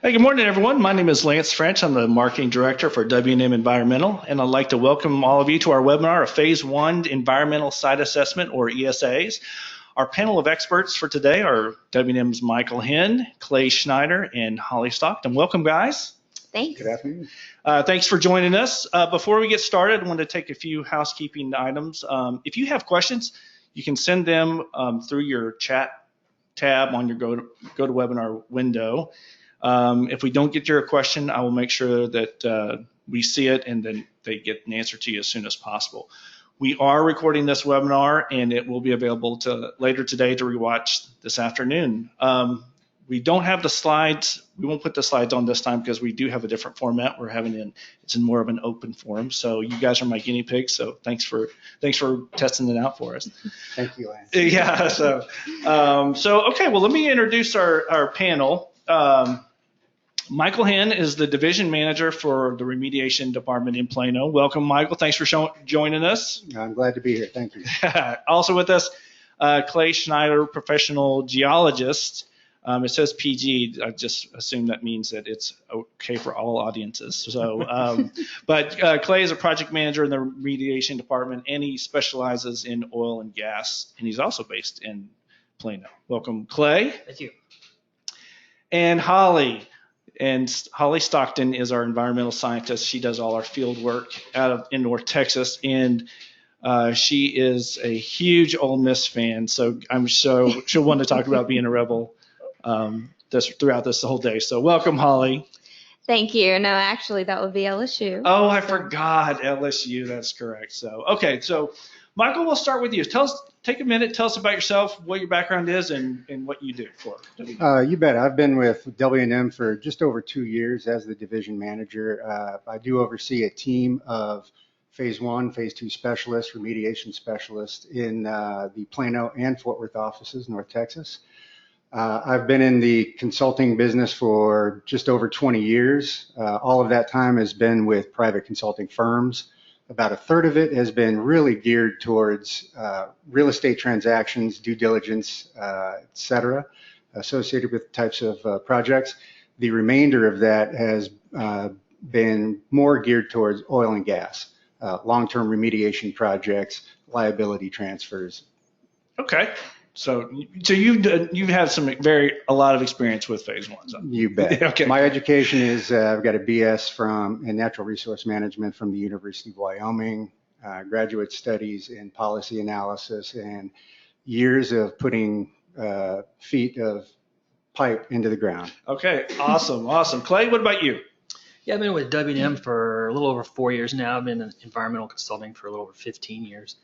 Hey, good morning, everyone. My name is Lance French. I'm the marketing director for W&M Environmental, and I'd like to welcome all of you to our webinar of Phase 1 Environmental Site Assessment, or ESAs. Our panel of experts for today are W&M's Michael Henn, Clay Schneider, and Holly Stockton. Welcome, guys. Thanks. Good afternoon. Thanks for joining us. Before we get started, I want to take a few housekeeping items. If you have questions, you can send them through your chat tab on your GoToWebinar window. If we don't get your question, I will make sure that we see it and then they get an answer to you as soon as possible. We are recording this webinar and it will be available later today to rewatch this afternoon. We don't have the slides. We won't put the slides on this time because we do have a different format. It's in more of an open forum. So you guys are my guinea pigs. So thanks for testing it out for us. Thank you, Lance. Yeah. So okay. Well, let me introduce our panel. Michael Henn is the division manager for the remediation department in Plano. Welcome, Michael. Thanks for joining us. I'm glad to be here. Thank you. Also with us, Clay Schneider, professional geologist. It says PG. I just assume that means that it's okay for all audiences. So, but Clay is a project manager in the remediation department, and he specializes in oil and gas, and he's also based in Plano. Welcome, Clay. Thank you. And Holly. And Holly Stockton is our environmental scientist. She does all our field work in North Texas, and she is a huge Ole Miss fan. So I'm sure she'll want to talk about being a Rebel throughout this whole day. So welcome, Holly. Thank you. No, actually, that would be LSU. Oh, I forgot LSU. That's correct. So okay, so Michael, we'll start with you. Take a minute, tell us about yourself, what your background is, and what you do for You bet. I've been with W&M for just over 2 years as the division manager. I do oversee a team of Phase 1, Phase 2 specialists, remediation specialists in the Plano and Fort Worth offices, North Texas. I've been in the consulting business for just over 20 years. All of that time has been with private consulting firms. About a third of it has been really geared towards real estate transactions, due diligence, et cetera, associated with types of projects. The remainder of that has been more geared towards oil and gas, long-term remediation projects, liability transfers. Okay. So you've had a lot of experience with Phase 1. So. You bet. Okay. My education is I've got a BS in natural resource management from the University of Wyoming, graduate studies in policy analysis, and years of putting feet of pipe into the ground. Okay, awesome. Clay, what about you? Yeah, I've been with W&M for a little over 4 years now. I've been in environmental consulting for a little over 15 years.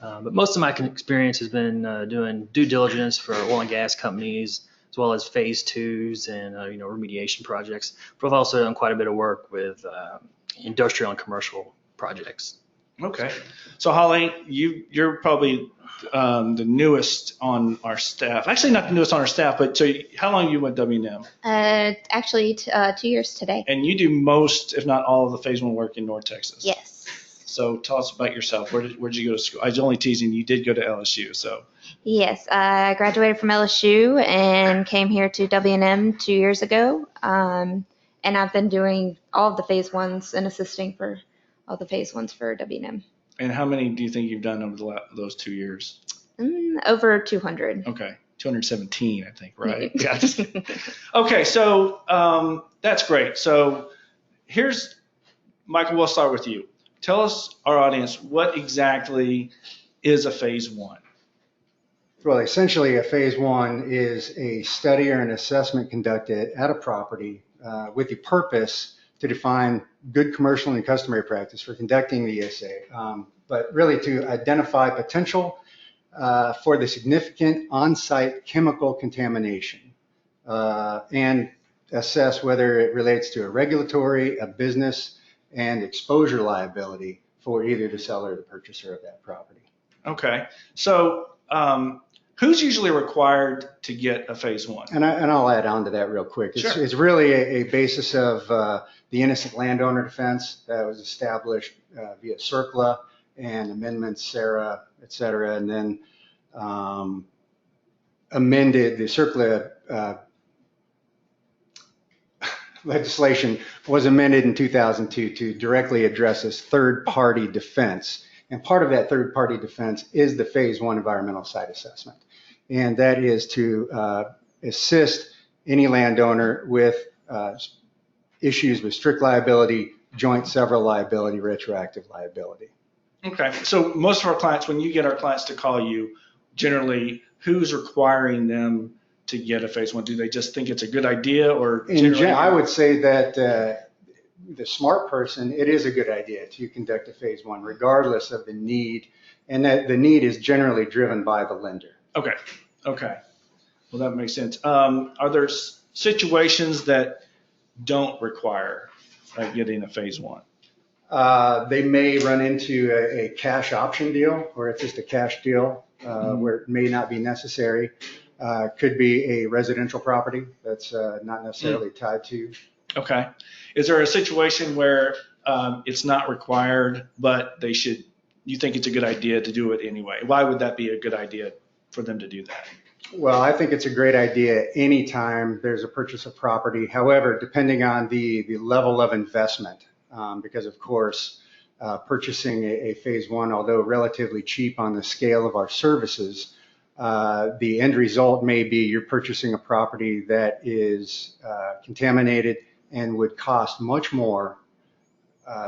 But most of my experience has been doing due diligence for oil and gas companies, as well as Phase 2s and remediation projects. But I've also done quite a bit of work with industrial and commercial projects. Okay. So Holly, you're probably the newest on our staff. Actually, not the newest on our staff, but so how long have you with W&M? Actually, 2 years today. And you do most, if not all, of the Phase 1 work in North Texas. Yes. So tell us about yourself. Where did you go to school? I was only teasing. You did go to LSU, so. Yes, I graduated from LSU and came here to W&M 2 years ago. And I've been doing all of the Phase 1s and assisting for all the Phase 1s for W&M. And how many do you think you've done over those 2 years? Over 200. Okay, 217, I think, right? Yeah. Okay, so that's great. So Michael, we'll start with you. Tell us, our audience, what exactly is a Phase 1? Well, essentially a Phase 1 is a study or an assessment conducted at a property with the purpose to define good commercial and customary practice for conducting the ESA, but really to identify potential for the significant on-site chemical contamination and assess whether it relates to a regulatory, a business, and exposure liability for either the seller or the purchaser of that property. Okay, so who's usually required to get a Phase 1? And I'll add on to that real quick. Sure. It's really a basis of the innocent landowner defense that was established via CERCLA and amendments, SARA, et cetera, and then amended the CERCLA legislation was amended in 2002 to directly address this third-party defense. And part of that third-party defense is the phase one environmental site assessment. And that is to assist any landowner with issues with strict liability, joint several liability, retroactive liability. Okay, so most of our clients, when you get our clients to call you, generally, who's requiring them to get a phase one? Do they just think it's a good idea, or I would say that the smart person, it is a good idea to conduct a phase one, regardless of the need, and that the need is generally driven by the lender. Okay. Well, that makes sense. Are there situations that don't require getting a phase one? They may run into a cash option deal, or it's just a cash deal where it may not be necessary. Could be a residential property that's not necessarily tied to. Okay. Is there a situation where it's not required, but you think it's a good idea to do it anyway? Why would that be a good idea for them to do that? Well, I think it's a great idea anytime there's a purchase of property. However, depending on the level of investment, because of course, purchasing a phase one, although relatively cheap on the scale of our services, the end result may be you're purchasing a property that is contaminated and would cost much more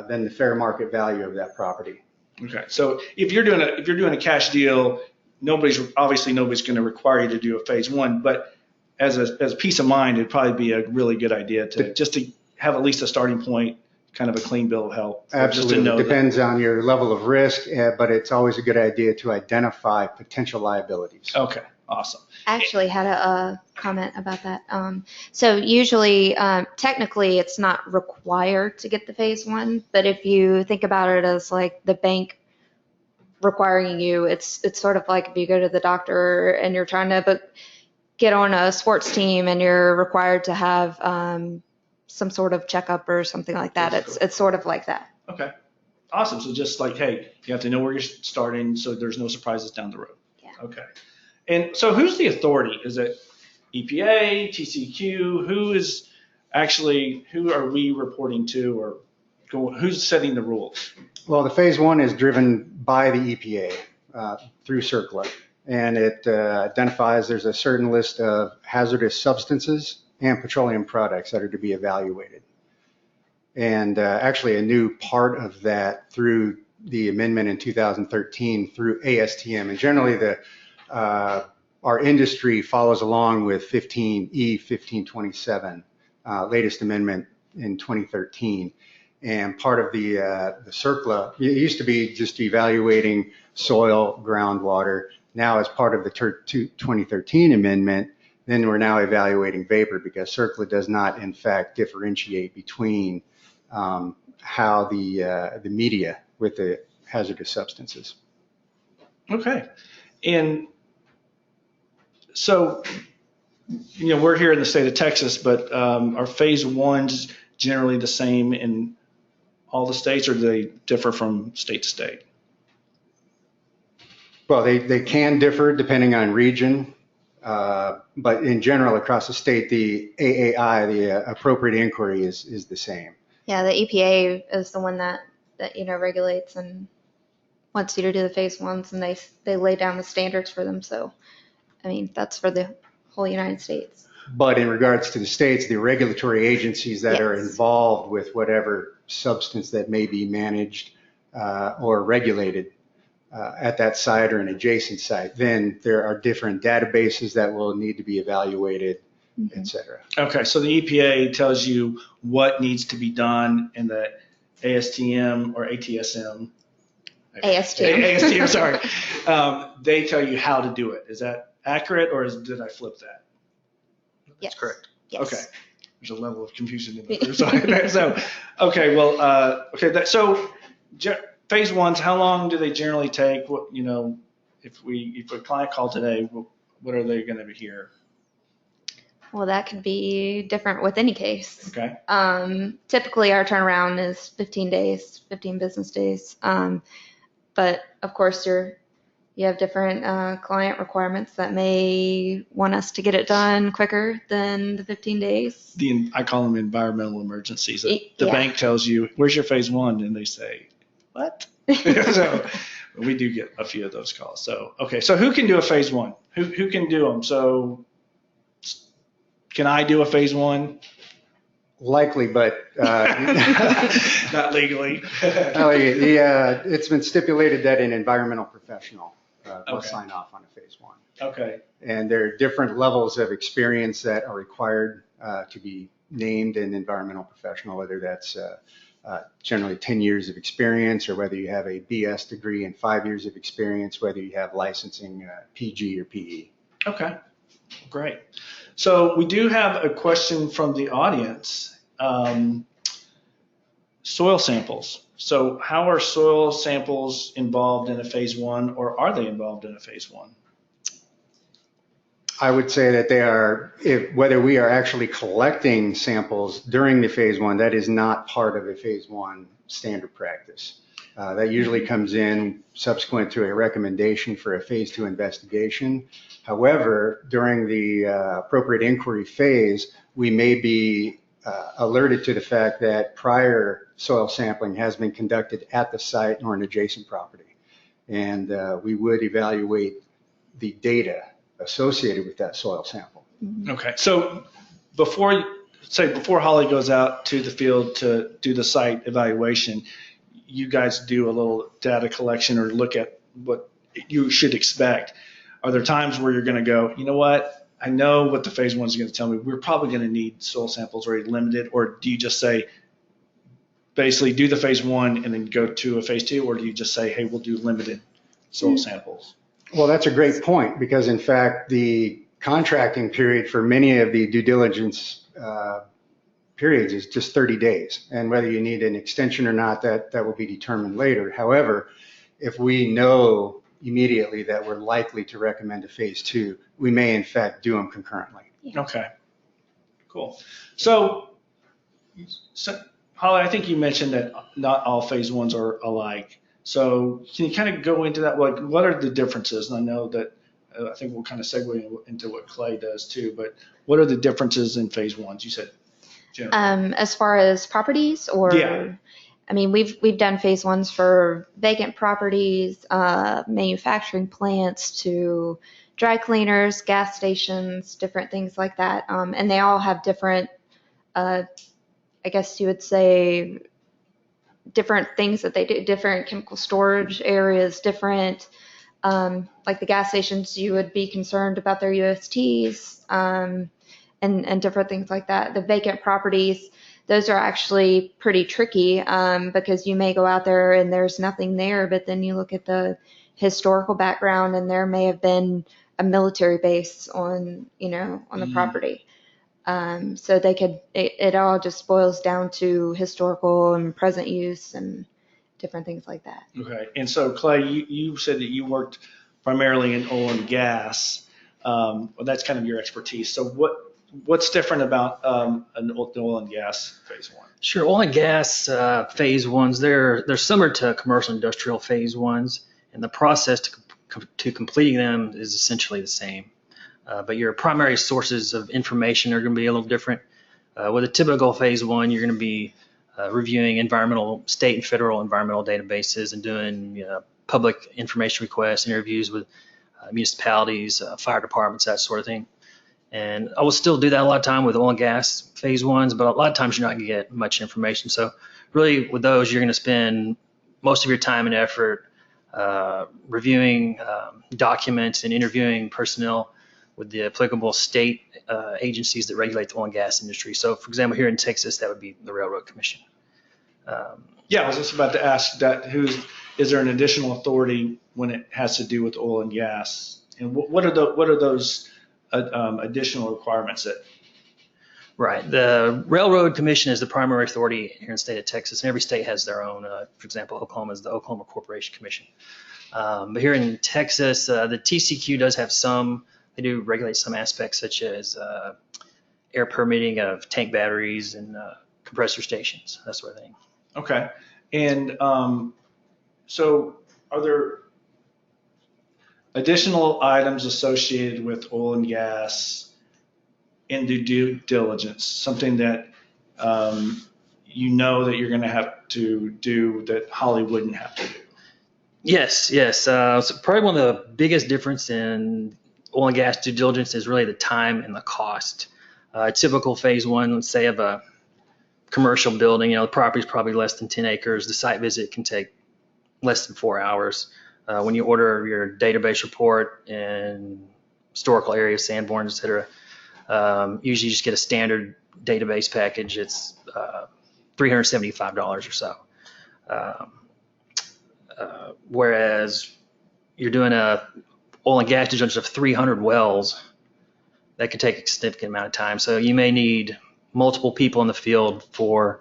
than the fair market value of that property. Okay, so if you're doing a cash deal, nobody's going to require you to do a phase one, but as a peace of mind, it'd probably be a really good idea to have at least a starting point, kind of a clean bill of health. Absolutely, it depends on your level of risk, but it's always a good idea to identify potential liabilities. Okay, awesome. I actually had a comment about that. So usually, technically, it's not required to get the phase one, but if you think about it as like the bank requiring you, it's sort of like if you go to the doctor and you're trying to get on a sports team and you're required to have some sort of checkup or something like that. It's sort of like that. Okay, awesome. So just like, hey, you have to know where you're starting so there's no surprises down the road. Yeah. Okay. And so who's the authority? Is it EPA, TCEQ? Who are we reporting to, or who's setting the rules? Well, the phase one is driven by the EPA through CERCLA, and it identifies there's a certain list of hazardous substances and petroleum products that are to be evaluated. And actually a new part of that through the amendment in 2013 through ASTM, and generally our industry follows along with 15E 1527, latest amendment in 2013. And part of the CERCLA, it used to be just evaluating soil, groundwater. Now as part of the 2013 amendment, then we're now evaluating vapor, because CERCLA does not in fact differentiate between how the media with the hazardous substances. Okay. And so, we're here in the state of Texas, but are phase ones generally the same in all the states, or do they differ from state to state? Well, they can differ depending on region, but in general across the state, the AAI, the appropriate inquiry, is the same. Yeah, the EPA is the one that regulates and wants you to do the phase ones, and they lay down the standards for them. So, I mean, that's for the whole United States. But in regards to the states, the regulatory agencies that are involved with whatever substance that may be managed or regulated at that site or an adjacent site, then there are different databases that will need to be evaluated, et cetera. Okay, so the EPA tells you what needs to be done, in the ASTM or ATSM. ASTM. Sorry. They tell you how to do it. Is that accurate, or did I flip that? That's correct. Yes. Okay. There's a level of confusion in there. So, okay, well, so phase ones, how long do they generally take? What, if a client called today, what are they going to be here? Well, that could be different with any case. Okay. Typically, our turnaround is 15 business days. But of course, you have different client requirements that may want us to get it done quicker than the 15 days. I call them environmental emergencies. The Yeah. bank tells you, where's your phase one? And they say, what? So we do get a few of those calls. So, okay. So who can do a phase one? Who can do them? So can I do a phase one? Likely, but Not legally. it's been stipulated that an environmental professional will Okay. sign off on a phase one. Okay. And there are different levels of experience that are required to be named an environmental professional, whether that's generally 10 years of experience, or whether you have a BS degree and 5 years of experience, whether you have licensing PG or PE. Okay, great. So we do have a question from the audience. Soil samples. So how are soil samples involved in a phase one, or are they involved in a phase one? I would say that they are, whether we are actually collecting samples during the phase one, that is not part of a phase one standard practice. That usually comes in subsequent to a recommendation for a phase two investigation. However, during the appropriate inquiry phase, we may be alerted to the fact that prior soil sampling has been conducted at the site or an adjacent property. And we would evaluate the data associated with that soil sample. Okay, so before Holly goes out to the field to do the site evaluation, you guys do a little data collection or look at what you should expect. Are there times where you're going to go, you know what, I know what the phase one is going to tell me, we're probably going to need soil samples already limited, or do you just say, basically do the phase one and then go to a phase two, or do you just say, hey, we'll do limited soil samples? Well, that's a great point, because in fact, the contracting period for many of the due diligence periods is just 30 days. And whether you need an extension or not, that will be determined later. However, if we know immediately that we're likely to recommend a phase two, we may in fact do them concurrently. Okay, cool. So Holly, I think you mentioned that not all phase ones are alike. So can you kind of go into that? Like, what are the differences? And I know that I think we'll kind of segue into what Clay does too, but what are the differences in phase ones? You said generally. As far as properties, or Yeah. I mean, we've done phase ones for vacant properties, manufacturing plants, to dry cleaners, gas stations, different things like that. And they all have different, I guess you would say, different things that they do, different chemical storage areas, different, like the gas stations, you would be concerned about their USTs, and different things like that. The vacant properties, those are actually pretty tricky, because you may go out there and there's nothing there, but then you look at the historical background and there may have been a military base on the property. So it all just boils down to historical and present use and different things like that. Okay. And so Clay, you said that you worked primarily in oil and gas. Well, that's kind of your expertise. So what's different about an oil and gas phase one? Sure. Oil and gas phase ones, they're similar to commercial industrial phase ones, and the process to completing them is essentially the same. But your primary sources of information are going to be a little different. With a typical phase one, you're going to be reviewing state and federal environmental databases and doing public information requests, interviews with municipalities, fire departments, that sort of thing. And I will still do that a lot of time with oil and gas phase ones, but a lot of times you're not going to get much information. So really with those, you're going to spend most of your time and effort reviewing documents and interviewing personnel with the applicable state agencies that regulate the oil and gas industry. So for example, here in Texas, that would be the Railroad Commission. Yeah, I was just about to ask that. Is there an additional authority when it has to do with oil and gas? And what are those additional requirements that? Right. The Railroad Commission is the primary authority here in the state of Texas, and every state has their own. For example, Oklahoma is the Oklahoma Corporation Commission. But here in Texas, the TCQ does have some. They do regulate some aspects, such as air permitting of tank batteries and compressor stations, that sort of thing. Okay. And so are there, additional items associated with oil and gas in the due diligence, something that you know that you're going to have to do that Holly wouldn't have to do. Yes, yes. So probably one of the biggest difference in oil and gas due diligence is really the time and the cost. Typical phase one, let's say, of a commercial building, the property is probably less than 10 acres. The site visit can take less than 4 hours. When you order your database report and historical areas, Sanborn, et cetera, usually you just get a standard database package. It's $375 or so. Whereas you're doing a oil and gas due diligence of 300 wells, that could take a significant amount of time. So you may need multiple people in the field for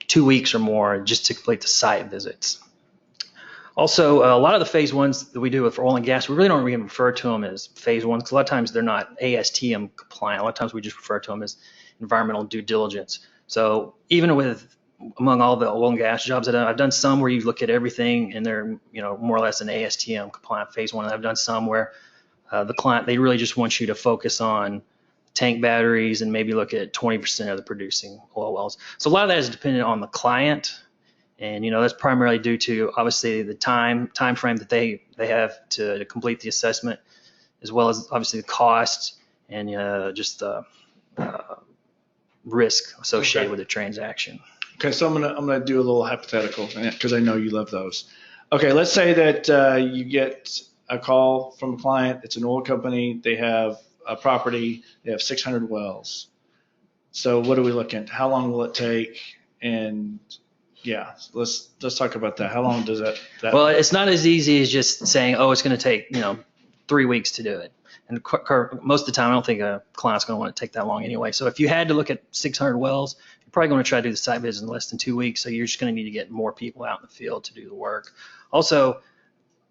2 weeks or more just to complete the site visits. Also, a lot of the phase ones that we do with oil and gas, we really don't even refer to them as phase ones because a lot of times they're not ASTM compliant. A lot of times we just refer to them as environmental due diligence. So even among all the oil and gas jobs that I've done some where you look at everything and they're more or less an ASTM compliant phase one. And I've done some where the client, they really just want you to focus on tank batteries and maybe look at 20% of the producing oil wells. So a lot of that is dependent on the client, and that's primarily due to obviously the time frame that they have to complete the assessment, as well as obviously the cost and just the risk associated with the transaction. Okay, so I'm gonna do a little hypothetical because I know you love those. Okay, let's say that you get a call from a client. It's an oil company. They have a property. They have 600 wells. So what are we looking at? How long will it take? And yeah, let's talk about that. How long does that? Well, it's not as easy as just saying, oh, it's going to take 3 weeks to do it. And most of the time, I don't think a client's going to want to take that long anyway. So if you had to look at 600 wells, you're probably going to try to do the site visit in less than 2 weeks. So you're just going to need to get more people out in the field to do the work. Also,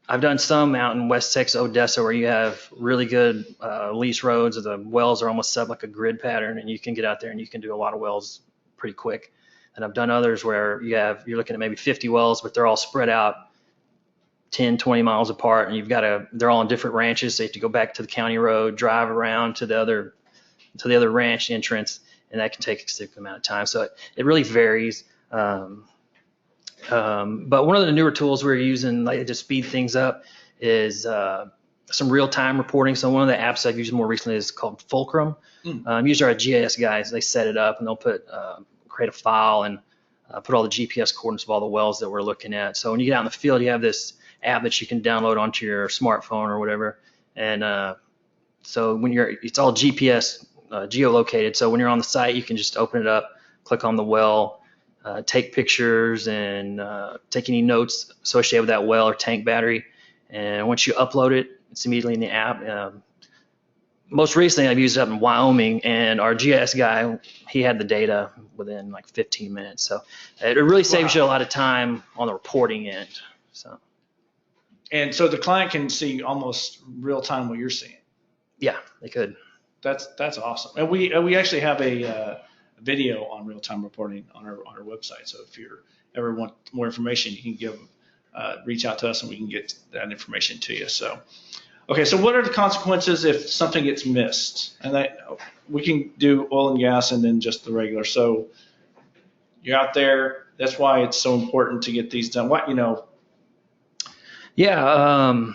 I've done some out in West Texas, Odessa, where you have really good lease roads. The wells are almost set up like a grid pattern, and you can get out there and you can do a lot of wells pretty quick. And I've done others where you're looking at maybe 50 wells, but they're all spread out 10, 20 miles apart, and they're all on different ranches. So you have to go back to the county road, drive around to the other ranch entrance, and that can take a significant amount of time. So it really varies. But one of the newer tools we're using to speed things up is some real-time reporting. So one of the apps I've used more recently is called Fulcrum. Usually our GIS guys, they set it up and they'll create a file and put all the GPS coordinates of all the wells that we're looking at. So when you get out in the field, you have this app that you can download onto your smartphone or whatever. And so it's all GPS geolocated. So when you're on the site, you can just open it up, click on the well, take pictures and take any notes associated with that well or tank battery. And once you upload it, it's immediately in the app. Most recently, I've used it up in Wyoming, and our GIS guy, he had the data within like 15 minutes. So it really saves you a lot of time on the reporting end. And so the client can see almost real time what you're seeing. Yeah, they could. That's awesome. And we actually have a video on real time reporting on our website. So if you ever want more information, you can reach out to us and we can get that information to you. So. Okay, so what are the consequences if something gets missed? And we can do oil and gas and then just the regular. So you're out there. That's why it's so important to get these done. Yeah,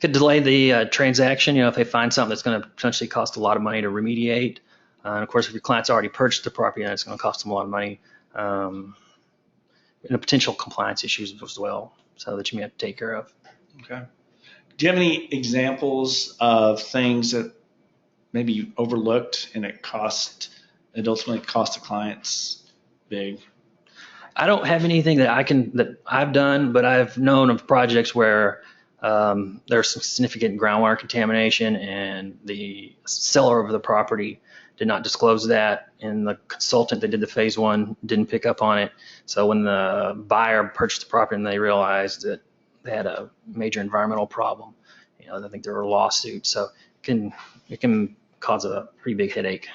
could delay the transaction. If they find something that's going to potentially cost a lot of money to remediate. And of course, if your client's already purchased the property, then it's going to cost them a lot of money. And the potential compliance issues as well, so that you may have to take care of. Okay. Do you have any examples of things that maybe you overlooked and it ultimately cost the clients big? I don't have anything that I've done, but I've known of projects where there's some significant groundwater contamination and the seller of the property did not disclose that, and the consultant that did the phase one didn't pick up on it. So when the buyer purchased the property and they realized that they had a major environmental problem, I think there were lawsuits. So it can cause a pretty big headache.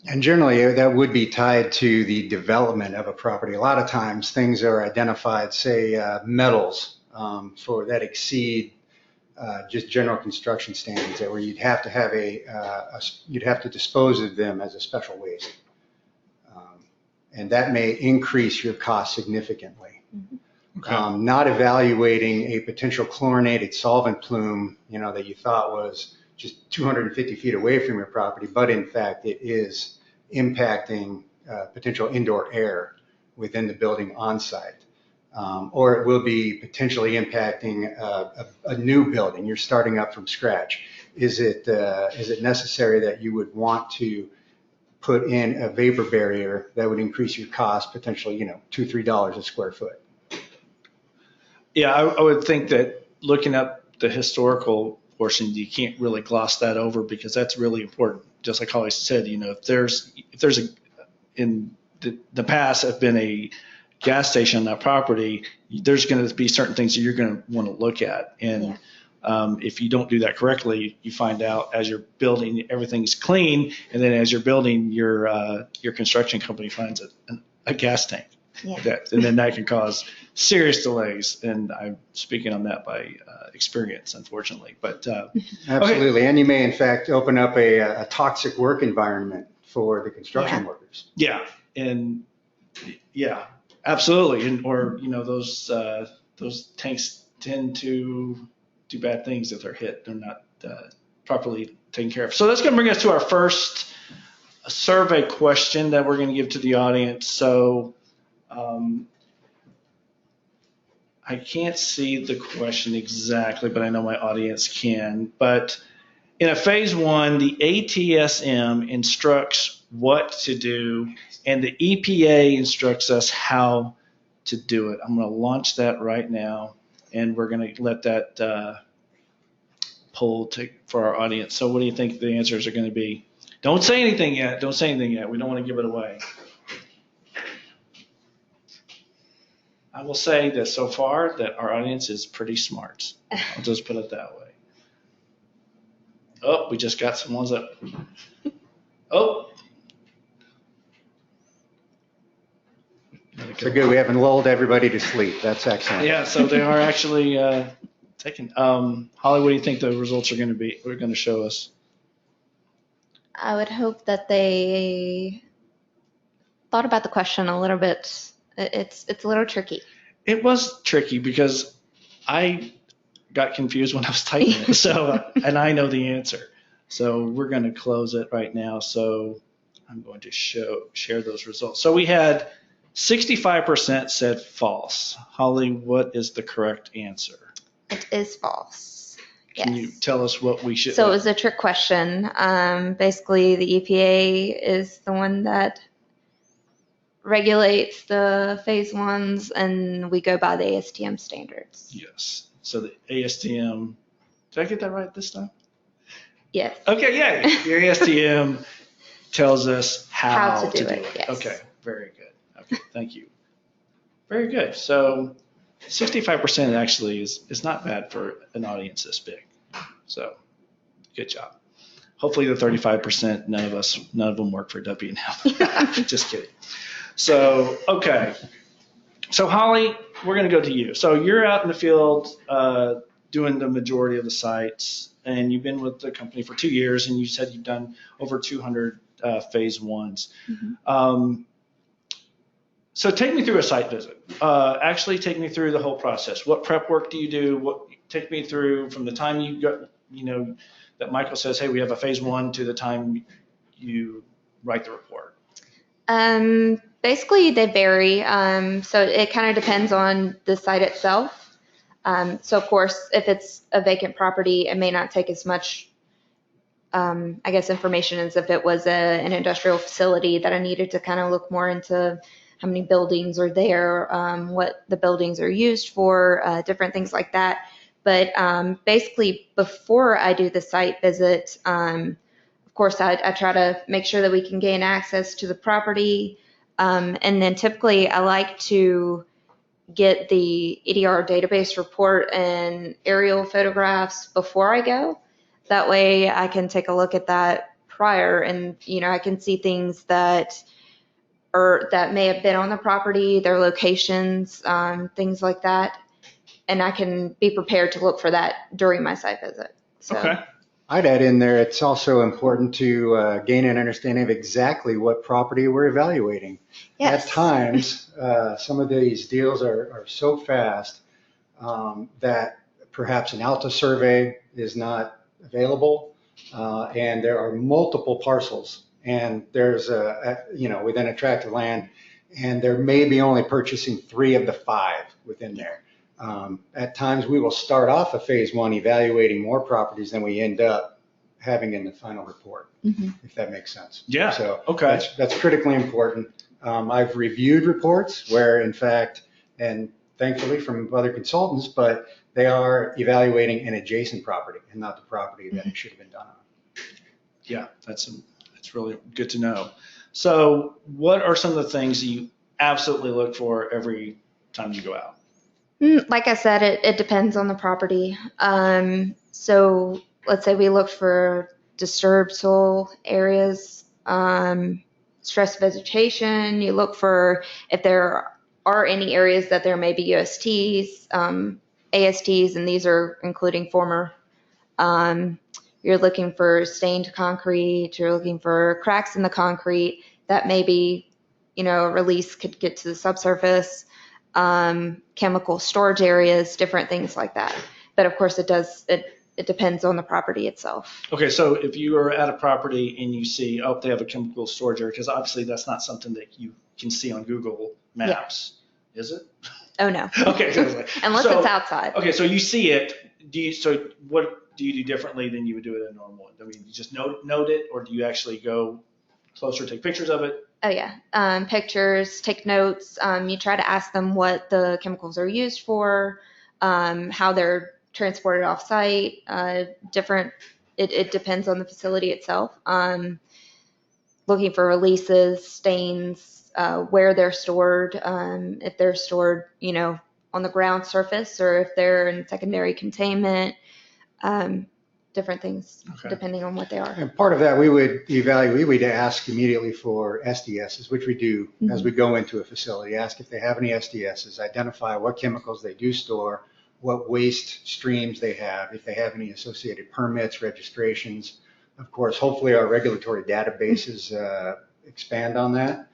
And generally, that would be tied to the development of a property. A lot of times, things are identified, say, metals that exceed just general construction standards that where you'd have to have you'd have to dispose of them as a special waste. And that may increase your cost significantly. Okay. Not evaluating a potential chlorinated solvent plume, that you thought was just 250 feet away from your property, but in fact it is impacting potential indoor air within the building on site. Or it will be potentially impacting a new building. You're starting up from scratch. Is it necessary that you would want to put in a vapor barrier that would increase your cost potentially, $2-3 a square foot? Yeah, I would think that looking up the historical portion, you can't really gloss that over because that's really important. Just like Holly said, if there's in the past have been a gas station on that property, there's going to be certain things that you're going to want to look at. And if you don't do that correctly, you find out as you're building, everything's clean. And then as you're building, your construction company finds a gas tank. Yeah. And then that can cause serious delays. And I'm speaking on that by experience, unfortunately. But Absolutely. Okay. And you may, in fact, open up a toxic work environment for the construction workers. Yeah. And yeah. Absolutely, or those tanks tend to do bad things if they're hit. They're not properly taken care of. So that's going to bring us to our first survey question that we're going to give to the audience. So I can't see the question exactly, but I know my audience can. But in a phase 1, the ATSM instructs what to do, and the EPA instructs us how to do it. I'm going to launch that right now, and we're going to let that poll for our audience. So what do you think the answers are going to be? Don't say anything yet. Don't say anything yet. We don't want to give it away. I will say that so far that our audience is pretty smart. I'll just put it that way. Oh, we just got some ones up. Oh. So good. We haven't lulled everybody to sleep. That's excellent. Yeah, so they are actually taking. Holly, what do you think the results are going to be? We're going to show us. I would hope that they thought about the question a little bit. It's a little tricky. It was tricky because I got confused when I was typing it. So, and I know the answer. So we're going to close it right now. So I'm going to share those results. So we had 65% said false. Holly, what is the correct answer? It is false. Can you tell us what we should? So it was a trick question. Basically, the EPA is the one that regulates the phase 1s, and we go by the ASTM standards. Yes. So the ASTM, did I get that right this time? Yes. Okay, yeah. Your ASTM tells us how to do it. Yes. Okay, very good. Okay, thank you. Very good. So 65% actually is not bad for an audience this big. So good job. Hopefully the 35%, none of them work for W&M. Just kidding. So, okay. So Holly, we're going to go to you. So you're out in the field doing the majority of the sites, and you've been with the company for 2 years, and you said you've done over 200 phase 1s. Mm-hmm. So take me through a site visit. Actually take me through the whole process. What prep work do you do? Take me through from the time you got, that Michael says, hey, we have a phase 1 to the time you write the report. Basically, they vary. So it kind of depends on the site itself. So of course, if it's a vacant property, it may not take as much, information as if it was an industrial facility that I needed to kind of look more into how many buildings are there, what the buildings are used for, different things like that. But basically, before I do the site visit, of course, I try to make sure that we can gain access to the property. And then typically I like to get the EDR database report and aerial photographs before I go. That way I can take a look at that prior and, I can see things that may have been on the property, their locations, things like that. and I can be prepared to look for that during my site visit. So, Okay. I'd add in there, it's also important to gain an understanding of exactly what property we're evaluating. yes. At times, some of these deals are so fast that perhaps an Alta survey is not available, and there are multiple parcels, and there's within a tract of land, and there may be only purchasing 3 of the 5 within there. At times, we will start off a phase 1 evaluating more properties than we end up having in the final report, if that makes sense. Yeah. So Okay. that's critically important. I've reviewed reports where, in fact, and thankfully from other consultants, but they are evaluating an adjacent property and not the property that it should have been done on. Yeah, that's really good to know. So what are some of the things you absolutely look for every time you go out? Like I said, it depends on the property. So let's say we look for disturbed soil areas, stress vegetation. You look for if there are any areas that there may be USTs, ASTs, and these are including former. You're looking for stained concrete. You're looking for cracks in the concrete that maybe, a release could get to the subsurface. Chemical storage areas, different things like that. But of course, it depends on the property itself. Okay, so if you are at a property and you see, they have a chemical storage area, because obviously that's not something that you can see on Google Maps, is it? Oh no. Okay. Unless it's outside. Okay, so you see it. So what do you do differently than you would do it in normal? I mean, you just note it, or do you actually go closer, take pictures of it? Oh yeah, pictures, take notes. You try to ask them what the chemicals are used for, how they're transported off site. It depends on the facility itself. Looking for releases, stains, where they're stored, if they're stored, on the ground surface, or if they're in secondary containment. Different things, depending on what they are. And part of that, we would ask immediately for SDSs, which we do as we go into a facility. Ask if they have any SDSs, identify what chemicals they do store, what waste streams they have, if they have any associated permits, registrations. Of course, hopefully our regulatory databases expand on that.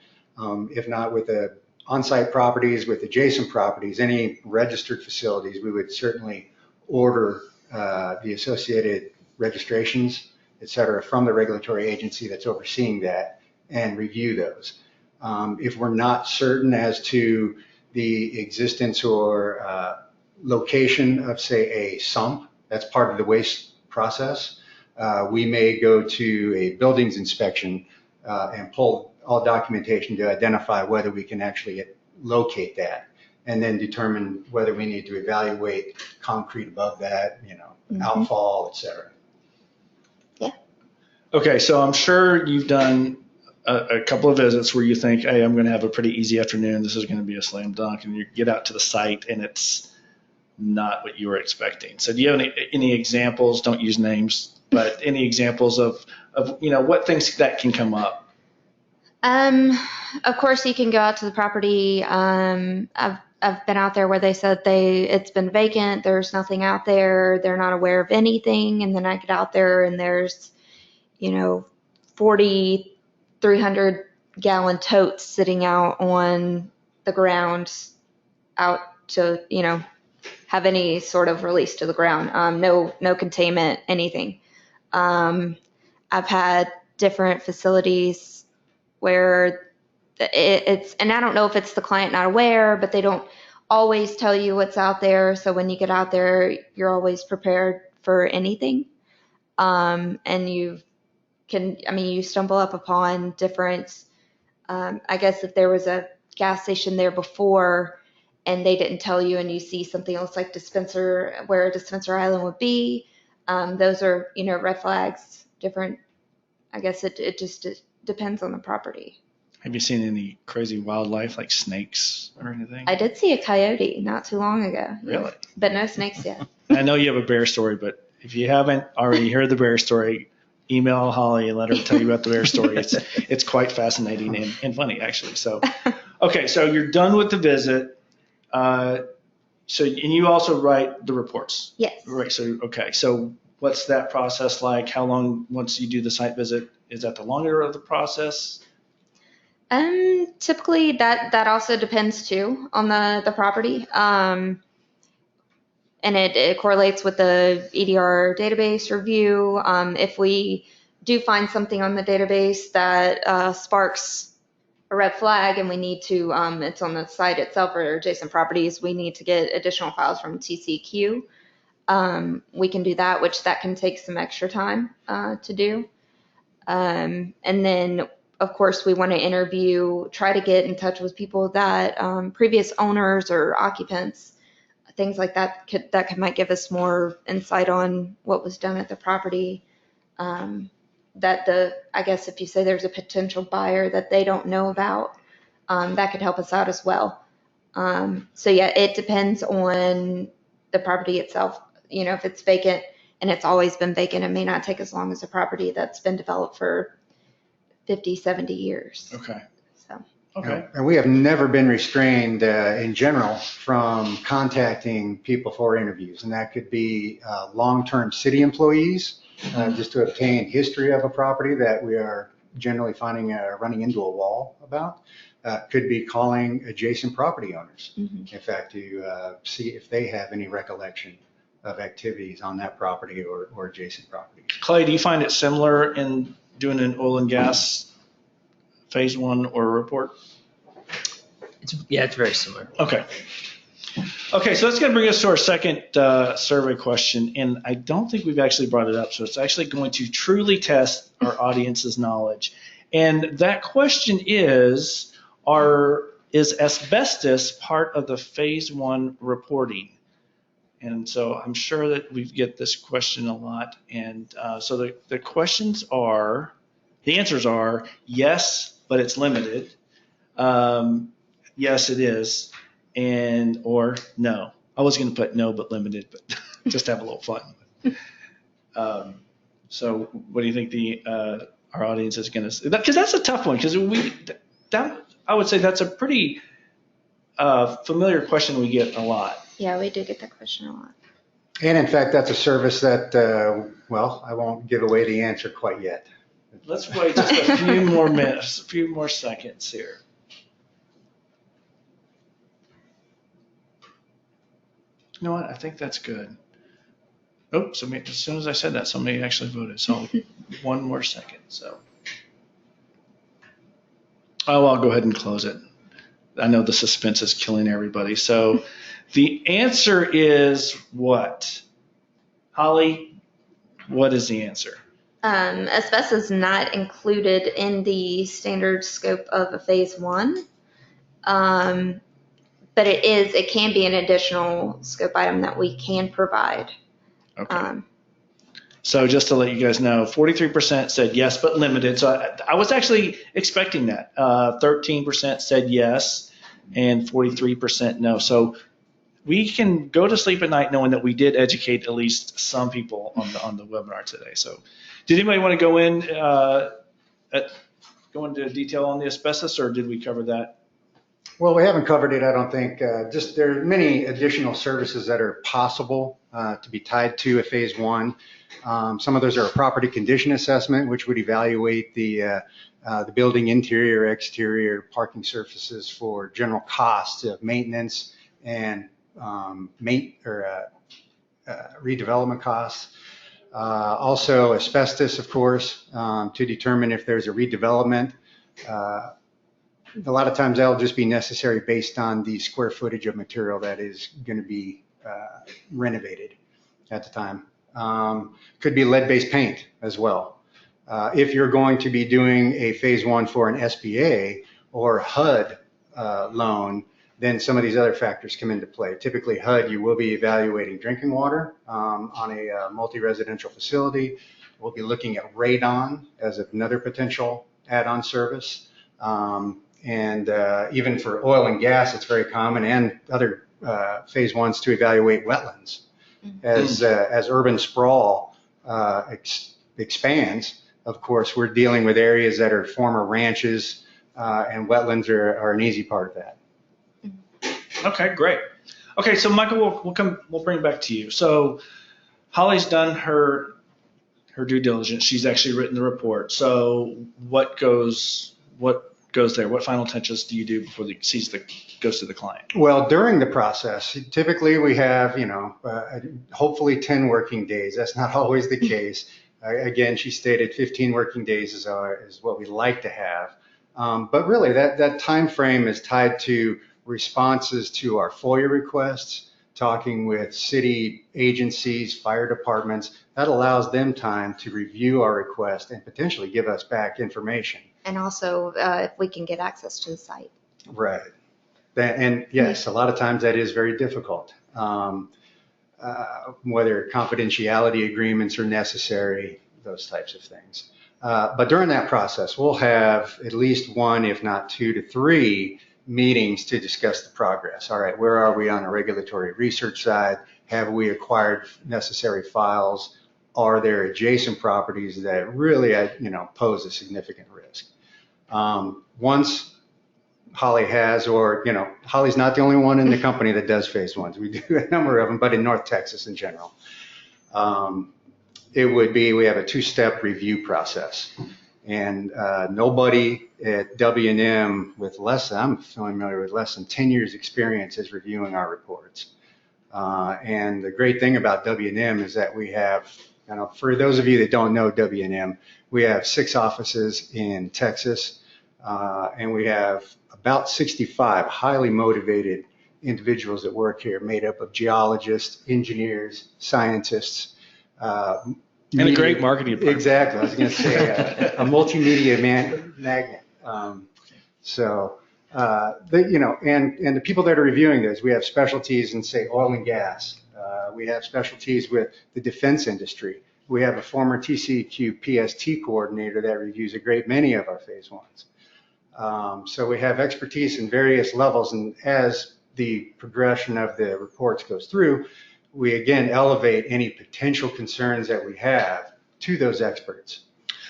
If not, with the on-site properties, with adjacent properties, any registered facilities, we would certainly order the associated registrations, et cetera, from the regulatory agency that's overseeing that and review those. If we're not certain as to the existence or location of, say, a sump, that's part of the waste process, we may go to a buildings inspection and pull all documentation to identify whether we can actually locate that, and then determine whether we need to evaluate concrete above that, outfall, et cetera. Yeah. Okay, so I'm sure you've done a couple of visits where you think, hey, I'm going to have a pretty easy afternoon. This is going to be a slam dunk. And you get out to the site and it's not what you were expecting. So do you have any examples, don't use names, but any examples of what things that can come up? Of course, you can go out to the property. I've been out there where they said it's been vacant. There's nothing out there. They're not aware of anything. And then I get out there and there's, 40, 300-gallon totes sitting out on the ground out to, have any sort of release to the ground. No containment, anything. I've had different facilities where and I don't know if it's the client not aware, but they don't always tell you what's out there. So when you get out there, you're always prepared for anything. And you stumble up upon different, I guess if there was a gas station there before and they didn't tell you and you see something else like where a dispenser island would be, those are, red flags, different. I guess it just depends on the property. Have you seen any crazy wildlife like snakes or anything? I did see a coyote not too long ago. Really? But no snakes yet. I know you have a bear story, but if you haven't already heard the bear story, email Holly and let her tell you about the bear story. It's quite fascinating and funny, actually. So, okay, so you're done with the visit. So, and you also write the reports, Yes. right? So, okay. So what's that process like? How long, once you do the site visit, is that the longer of the process? Typically that also depends too on the property. And it correlates with the EDR database review. If we do find something on the database that sparks a red flag and we need to, it's on the site itself or adjacent properties, we need to get additional files from TCQ. We can do that, which that can take some extra time to do. And then, of course, we want to try to get in touch with people that previous owners or occupants, things like that, might give us more insight on what was done at the property. I guess if you say there's a potential buyer that they don't know about, that could help us out as well. So yeah, it depends on the property itself. If it's vacant and it's always been vacant, it may not take as long as a property that's been developed for 50, 70 years. Okay. So. Okay. And we have never been restrained in general from contacting people for interviews. And that could be long-term city employees, just to obtain history of a property that we are generally finding running into a wall about. Could be calling adjacent property owners, in fact, to see if they have any recollection of activities on that property or adjacent properties. Clay, do you find it similar in doing an oil and gas phase one or report? It's very similar. Okay. Okay, so that's going to bring us to our second survey question, and I don't think we've actually brought it up, so it's actually going to truly test our audience's knowledge. And that question is asbestos part of the phase one reporting? And so I'm sure that we get this question a lot. And so the answers are yes, but it's limited. Yes, it is. Or no. I was going to put no, but limited, but just have a little fun. So what do you think our audience is going to say? Because that's a tough one, because I would say that's a pretty familiar question we get a lot. Yeah, we do get that question a lot. And in fact, that's a service that, I won't give away the answer quite yet. Let's wait just a few more minutes, a few more seconds here. You know what? I think that's good. Oh, as soon as I said that, somebody actually voted. So one more second. So, I'll go ahead and close it. I know the suspense is killing everybody. So the answer is what? Holly, what is the answer? Asbestos is not included in the standard scope of a phase one. But it can be an additional scope item that we can provide. Okay. So just to let you guys know, 43% said yes, but limited. So I was actually expecting that. 13% said yes, and 43% no. So we can go to sleep at night knowing that we did educate at least some people on the webinar today. So did anybody want to go into detail on the asbestos, or did we cover that? Well, we haven't covered it, I don't think. Just there are many additional services that are possible to be tied to a phase one. Some of those are a property condition assessment, which would evaluate the building interior, exterior, parking surfaces for general costs of maintenance and redevelopment costs. Also asbestos, of course, to determine if there's a redevelopment. A lot of times that'll just be necessary based on the square footage of material that is going to be renovated at the time. Could be lead-based paint as well. If you're going to be doing a phase one for an SBA or HUD loan, then some of these other factors come into play. Typically HUD, you will be evaluating drinking water on a multi-residential facility. We'll be looking at radon as another potential add-on service. And even for oil and gas, it's very common, and other phase ones to evaluate wetlands. As urban sprawl expands, of course, we're dealing with areas that are former ranches, and wetlands are an easy part of that. Okay, great. Okay, so Michael, we'll bring it back to you. So Holly's done her due diligence. She's actually written the report. So what goes there? What final touches do you do before goes to the client? Well, during the process, typically we have, hopefully 10 working days. That's not always the case. Again, she stated 15 working days is what we like to have. But really, that time frame is tied to responses to our FOIA requests, talking with city agencies, fire departments. That allows them time to review our request and potentially give us back information. And also, if we can get access to the site. Right. And yes, a lot of times that is very difficult. Whether confidentiality agreements are necessary, those types of things. But during that process, we'll have at least one, if not 2 to 3 meetings to discuss the progress. All right, where are we on the regulatory research side? Have we acquired necessary files? Are there adjacent properties that really, pose a significant risk? Once Holly has, Holly's not the only one in the company that does phase ones. We do a number of them, but in North Texas in general. We have a 2-step review process. And nobody at W&M I'm familiar with less than 10 years experience is reviewing our reports. And the great thing about W&M is that we have, for those of you that don't know W&M, we have 6 offices in Texas, and we have about 65 highly motivated individuals that work here, made up of geologists, engineers, scientists, and a great marketing department. Exactly. I was going to say a multimedia magnet. And the people that are reviewing this, we have specialties in, say, oil and gas. We have specialties with the defense industry. We have a former TCEQ PST coordinator that reviews a great many of our phase ones. So we have expertise in various levels, and as the progression of the reports goes through, we again elevate any potential concerns that we have to those experts.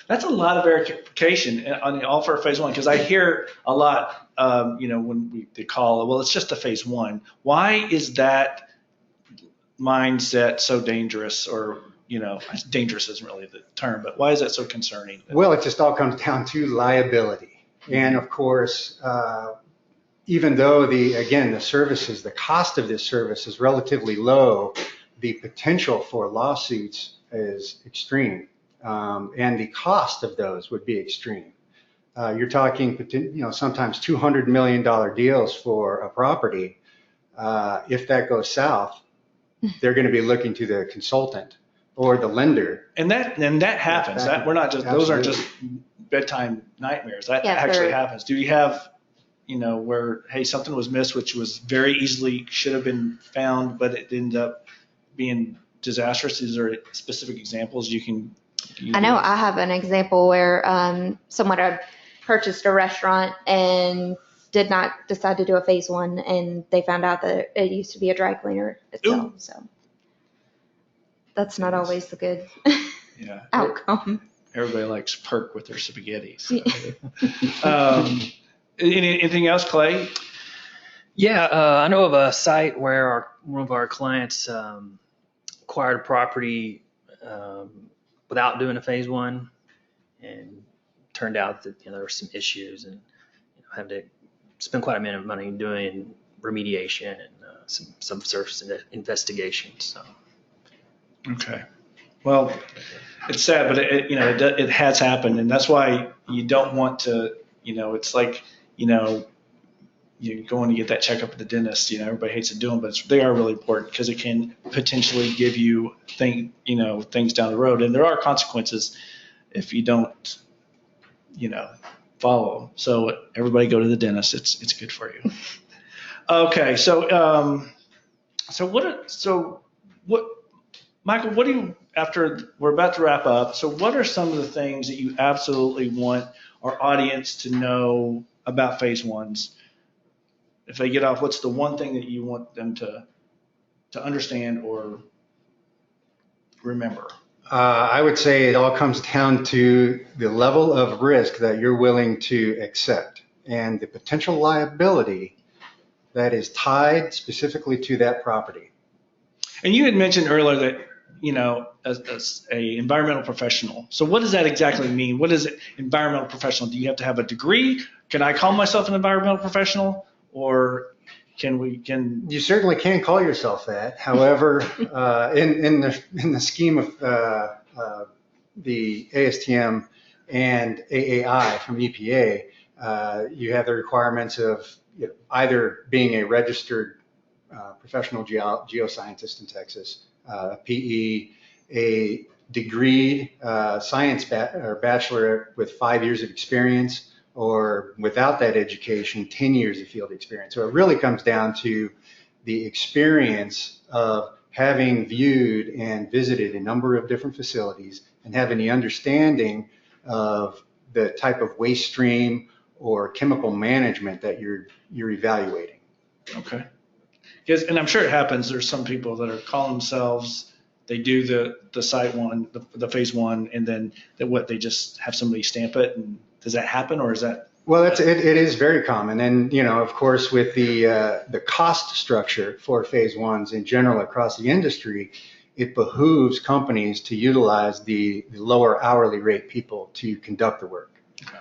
That's a lot of verification on all for phase one, because I hear a lot, when they call, well, it's just a phase one. Why is that mindset so dangerous? Or, dangerous isn't really the term, but why is that so concerning? Well, it just all comes down to liability. And of course, even though the cost of this service is relatively low, the potential for lawsuits is extreme. And the cost of those would be extreme. You're talking, sometimes $200 million deals for a property. If that goes south, they're going to be looking to the consultant or the lender. And that happens. We're not just, those aren't just bedtime nightmares. That actually happens. Do you have, where, hey, something was missed, which was very easily should have been found, but it ended up being disastrous? Is there specific examples you can? I know I have an example where someone had purchased a restaurant and did not decide to do a phase one, and they found out that it used to be a dry cleaner itself. Ooh. So that's not always the good outcome. Everybody likes perk with their spaghetti. So. Anything else, Clay? Yeah, I know of a site where one of our clients acquired a property without doing a phase one, and turned out that there were some issues, and had to spend quite a bit of money doing remediation and some surface investigations. So. Okay. Well, it's sad, but it has happened, and that's why you don't want to. It's like you're going to get that checkup at the dentist. Everybody hates to do them, but they are really important because it can potentially give you things down the road, and there are consequences if you don't, follow them. So everybody go to the dentist. It's good for you. Okay, so what, Michael? What do you, after we're about to wrap up? So what are some of the things that you absolutely want our audience to know about phase ones? If they get off, what's the one thing that you want them to understand or remember? I would say it all comes down to the level of risk that you're willing to accept and the potential liability that is tied specifically to that property. And you had mentioned earlier that, you know, as a environmental professional. So what does that exactly mean? What is it, environmental professional? Do you have to have a degree? Can I call myself an environmental professional, or can? You certainly can call yourself that. However, in the scheme of the ASTM and AAI from EPA, you have the requirements of either being a registered professional geoscientist in Texas, PE, a degree science or bachelor with 5 years of experience, or without that education, 10 years of field experience. So it really comes down to the experience of having viewed and visited a number of different facilities and having the understanding of the type of waste stream or chemical management that you're evaluating. Okay. Because, and I'm sure it happens, there's some people that are calling themselves, they do the site one, the phase one, and then they just have somebody stamp it. And does that happen, or is that? Well, it is very common. And, you know, of course, with the cost structure for phase ones in general across the industry, it behooves companies to utilize the lower hourly rate people to conduct the work. Okay.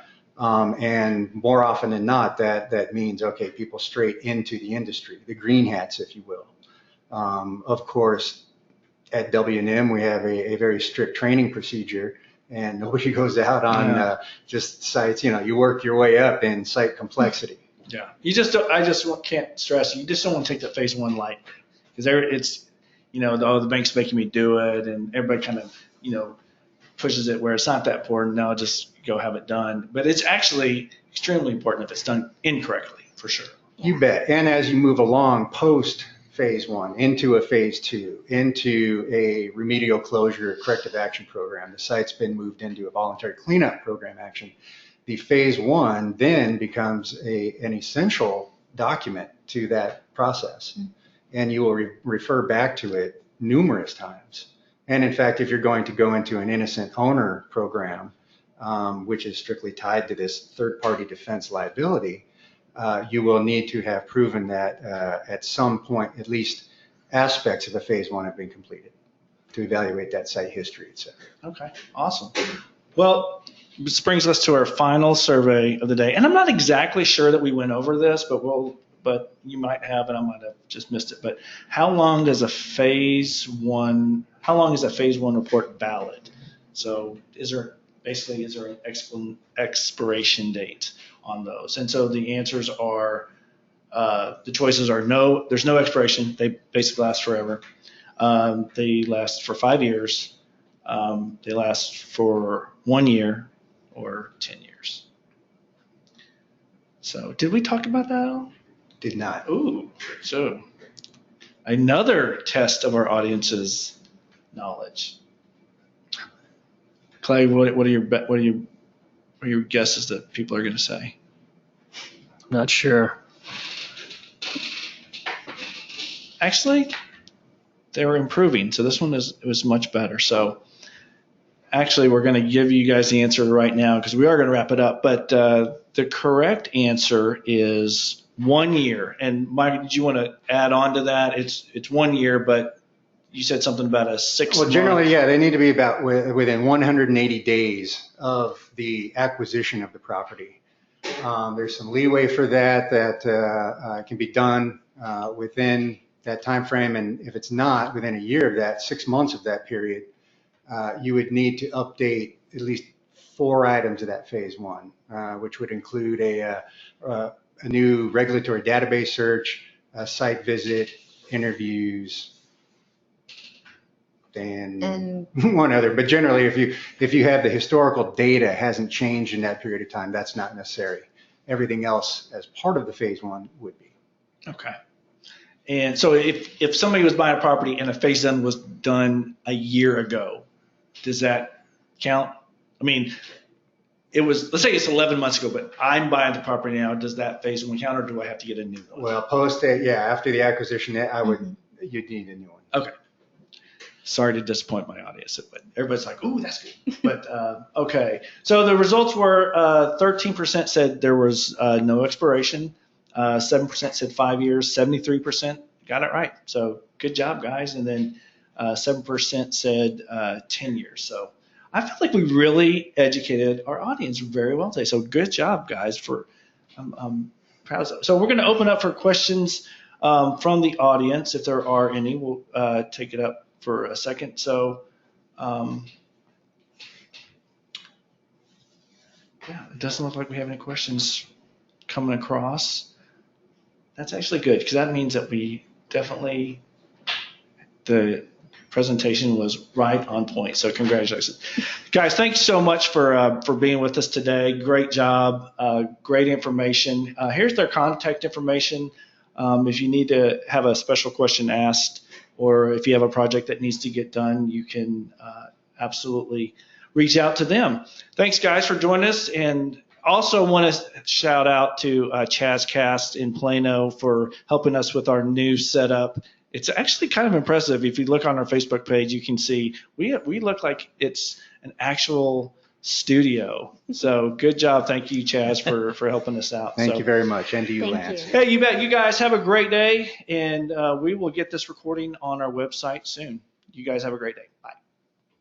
And more often than not, that means, okay, people straight into the industry, the green hats, if you will. Of course, at W&M, we have a very strict training procedure, and nobody goes out on just sites. You know, you work your way up in site complexity. Yeah. You just don't, I just can't stress, you just don't want to take that phase one light, because it's, you know, the bank's making me do it, and everybody kind of, you know, pushes it where it's not that important. No, just go have it done. But it's actually extremely important if it's done incorrectly, for sure. You bet. And as you move along post phase one into a phase two, into a remedial closure corrective action program, the site's been moved into a voluntary cleanup program action. The phase one then becomes an essential document to that process. Mm-hmm. And you will refer back to it numerous times. And in fact, if you're going to go into an innocent owner program, which is strictly tied to this third-party defense liability, you will need to have proven that at some point, at least aspects of a phase one have been completed to evaluate that site history, et cetera. Okay, awesome. Well, this brings us to our final survey of the day. And I'm not exactly sure that we went over this, but you might have, and I might have just missed it. But how long is a phase one report valid? So is there an expiration date on those? And so the answers are, the choices are no, there's no expiration. They basically last forever. They last for 5 years. They last for 1 year or 10 years. So did we talk about that at all? Did not. Ooh, so another test of our audience's knowledge. Clay, what are your guesses that people are going to say? Not sure. Actually, they were improving. So this one was much better. So actually, we're going to give you guys the answer right now because we are going to wrap it up. But the correct answer is 1 year. And Mike, did you want to add on to that? It's 1 year, but you said something about a 6 month. Well, generally, yeah, they need to be about within 180 days of the acquisition of the property. There's some leeway for that can be done within that time frame, and if it's not within a year of that, 6 months of that period, you would need to update at least 4 items of that phase one, which would include a new regulatory database search, a site visit, interviews, and one other. But generally, if you have the historical data hasn't changed in that period of time, that's not necessary. Everything else as part of the phase one would be. Okay. And so if somebody was buying a property and a phase one was done a year ago, does that count? I mean, let's say it's 11 months ago, but I'm buying the property now. Does that phase one count, or do I have to get a new one? Well, after the acquisition, you'd need a new one. Okay. Sorry to disappoint my audience, but everybody's like, "Ooh, that's good." But okay. So the results were 13% said there was no expiration, 7% said 5 years, 73% got it right. So good job, guys. And then 7% said 10 years. So I feel like we really educated our audience very well today. So good job, guys. I'm proud of that. So we're going to open up for questions from the audience, if there are any. We'll take it up for a second. So yeah, it doesn't look like we have any questions coming across. That's actually good, because that means that we definitely, the presentation was right on point. So congratulations. Guys, thanks so much for being with us today. Great job. Great information. Here's their contact information. If you need to have a special question asked, or if you have a project that needs to get done, you can absolutely reach out to them. Thanks, guys, for joining us. And also want to shout out to Chazcast in Plano for helping us with our new setup. It's actually kind of impressive. If you look on our Facebook page, you can see we look like it's an actual studio. So good job. Thank you, Chaz, for helping us out. Thank you very much. And to you, Thank Lance. you. Hey, you bet. You guys have a great day, and we will get this recording on our website soon. You guys have a great day. Bye.